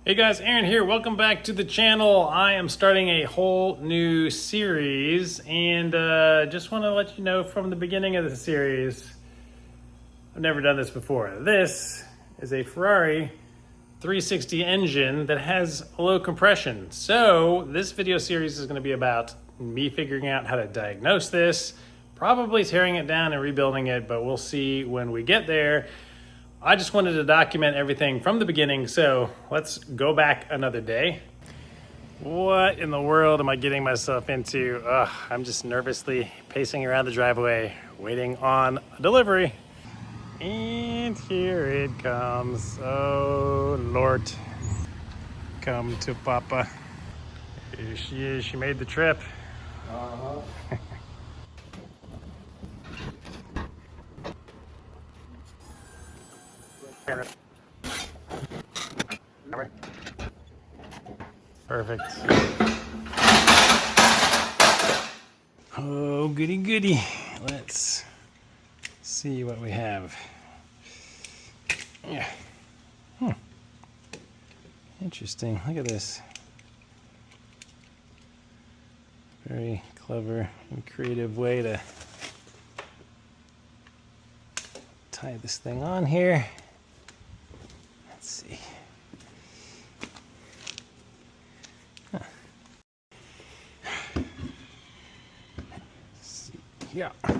Hey guys, Aaron here. Welcome back to the channel. I am starting a whole new series and just want to let you know from the beginning of the series, I've never done this before. This is a Ferrari 360 engine that has low compression. So this video series is going to be about me figuring out how to diagnose this, probably tearing it down and rebuilding it, but we'll see when we get there. I just wanted to document everything from the beginning, so let's go back another day. What in the world am I getting myself into? I'm just nervously pacing around the driveway, waiting on a delivery. And here it comes. Oh, Lord. Come to Papa. Here she is. She made the trip. Perfect. Oh, goody goody. Let's see what we have. Yeah. Interesting. Look at this. Very clever and creative way to tie this thing on here. Let's see. Yeah. All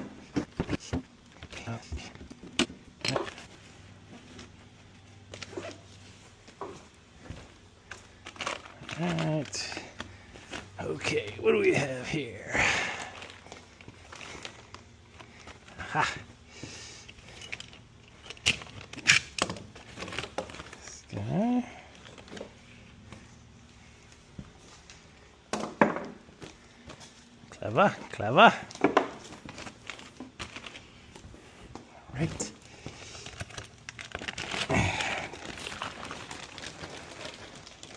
right. Okay, what do we have here? Ha. This guy. Clever, clever. Right.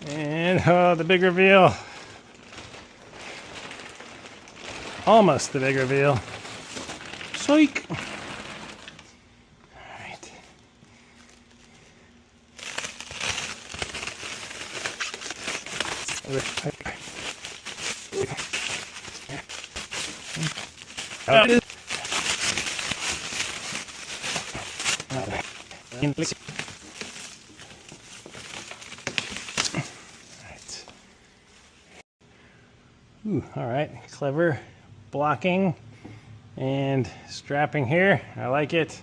And the big reveal. Almost the big reveal. Psych. All right. All right, clever blocking and strapping here. I like it.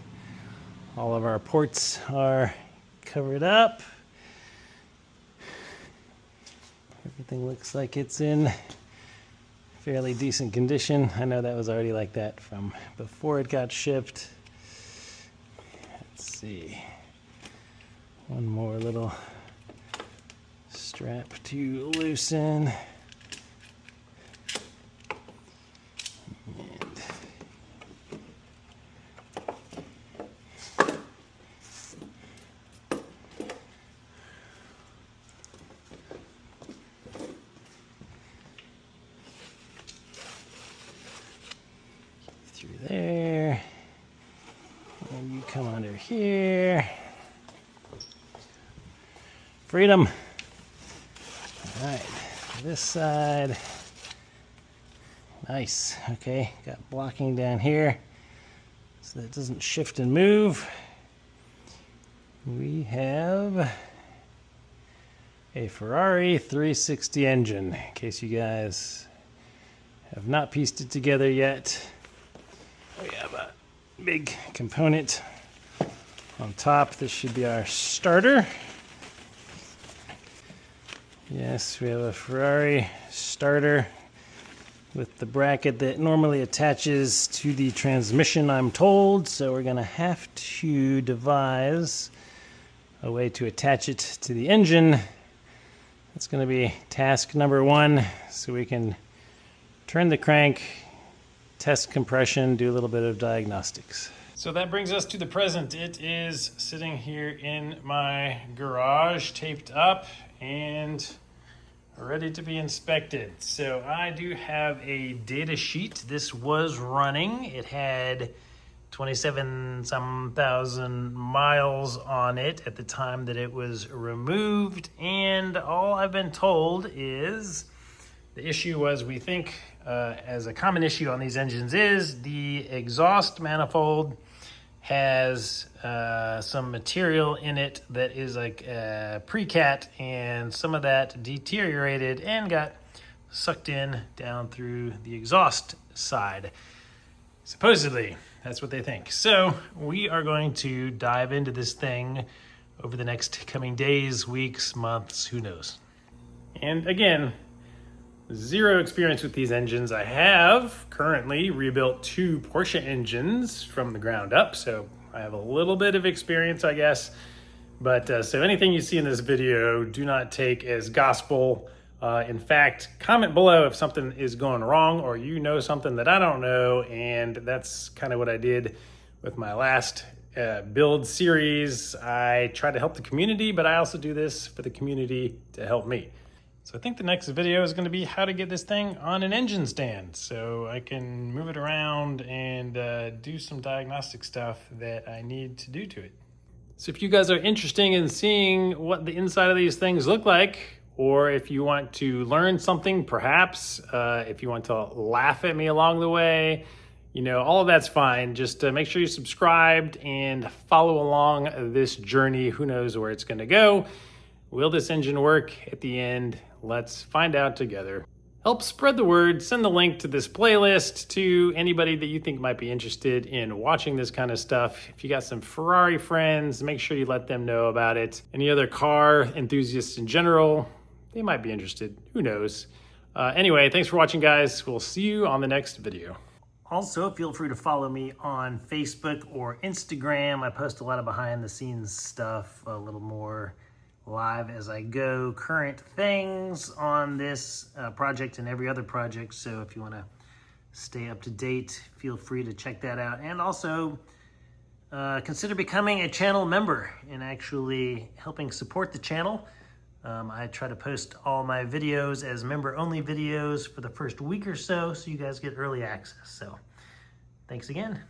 All of our ports are covered up. Everything looks like it's in fairly decent condition. I know that was already like that from before it got shipped. Let's see. One more little strap to loosen. Through there, and you come under here. Freedom. All right, this side. Nice. Okay, got blocking down here so that it doesn't shift and move. We have a Ferrari 360 engine, in case you guys have not pieced it together yet. We have a big component on top. This should be our starter. Yes, we have a Ferrari starter with the bracket that normally attaches to the transmission, I'm told. So we're going to have to devise a way to attach it to the engine. That's going to be task number one, so we can turn the crank, test compression, do a little bit of diagnostics. So that brings us to the present. It is sitting here in my garage, taped up and ready to be inspected. So I do have a data sheet. This was running. It had 27 some thousand miles on it at the time that it was removed, and all I've been told is the issue was, we think, as a common issue on these engines, is the exhaust manifold has some material in it that is like pre-cat, and some of that deteriorated and got sucked in down through the exhaust side. Supposedly, that's what they think. So we are going to dive into this thing over the next coming days, weeks, months, who knows. And again, zero experience with these engines. I have currently rebuilt 2 Porsche engines from the ground up, so I have a little bit of experience, I guess. But so anything you see in this video, do not take as gospel. In fact, comment below if something is going wrong or you know something that I don't know, and that's kind of what I did with my last build series. I try to help the community, but I also do this for the community to help me. So I think the next video is going to be how to get this thing on an engine stand so I can move it around and do some diagnostic stuff that I need to do to it. So if you guys are interested in seeing what the inside of these things look like, or if you want to learn something, perhaps, if you want to laugh at me along the way, you know, all of that's fine. Just make sure you're subscribed and follow along this journey. Who knows where it's going to go? Will this engine work at the end? Let's find out together. Help spread the word. Send the link to this playlist to anybody that you think might be interested in watching this kind of stuff. If you got some Ferrari friends, make sure you let them know about it. Any other car enthusiasts in general, they might be interested. Who knows? Anyway, thanks for watching, guys. We'll see you on the next video. Also, feel free to follow me on Facebook or Instagram. I post a lot of behind the scenes stuff, a little more live as I go, current things on this project and every other project. So if you want to stay up to date, feel free to check that out. And also consider becoming a channel member and actually helping support the channel. I try to post all my videos as member-only videos for the first week or so you guys get early access. So thanks again.